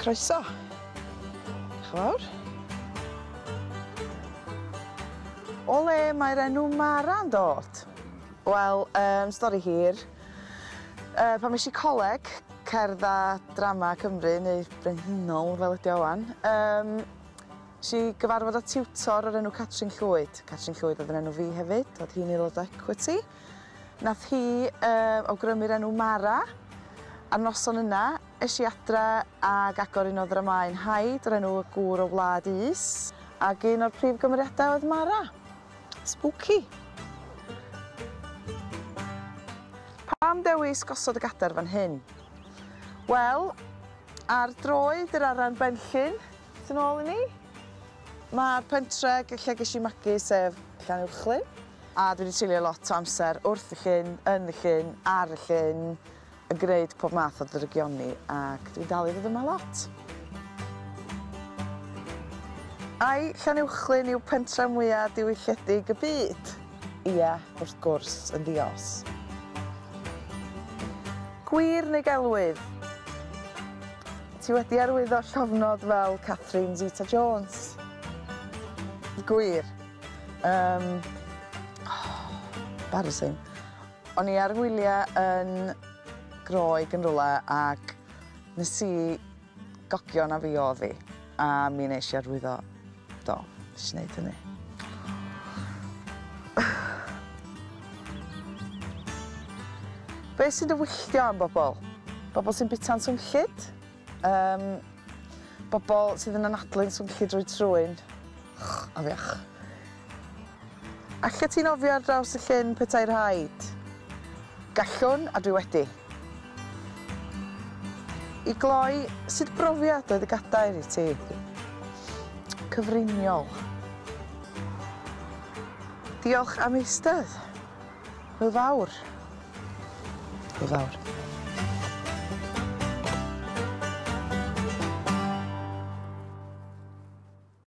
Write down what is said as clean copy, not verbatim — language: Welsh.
Croeso. Diolch yn fawr. O le mae'r enw Mara yn dod? Wel, stori hir. Pan mes I coleg, cerdd a drama Cymru, neu brenhinol fel ydi o wan, nes I gyfarfod â tiwtor o'r enw Catrin Llwyd. Catrin Llwyd oedd yn enw fi hefyd, oedd hi'n aelod o Equity. Nath hi awgrymu'r enw Mara. Ar noson yna, es I adra ag agor un o ddramau'n haid o'r enw y Gŵr o Wlad Is, ac un o'r prif gymeriadau oedd Mara. Spooky. Pam dewis gosod y Gadair fan hyn? Wel, ar droed yr aran Benllyn, sy'n ôl I ni, mae'r pentre lle ges I magu sef Llanuwchlyn, a dwi wedi treulio lot o amser wrth y llyn, yn y llyn, ar y llyn, yn gwneud pob math o drygioni, ac dwi'n dal I ddod yma lot. Ai Llanuwchlyn yw pentre mwyaf diwylliedig y byd? Ia, wrth gwrs, yn ddios. Gwir neu gelwydd? Ti wedi arwyddo llofnod fel Catrin Zeta-Jones? Gwir. Embarrassing. O'n I ar wyliau yn Groeg yn rwla ac nes I gogio na fi oedd hi, a mi nes I arwyddo. Do, nes I wneud hynny. Be sy'n dywylltio am bobl? Bobl sy'n bita'n swnllyd? Bobl sydd yn anadlu'n swnllyd drwy trwyn? Afiach. Alla ti'n ofio ar draws y llyn petai'r rhaid? Gallwn, a dwi wedi. I gloi, sut brofiad oedd y Gadair I ti? Cyfriniol. Diolch am eistedd. Hwyl fawr. Hwyl fawr.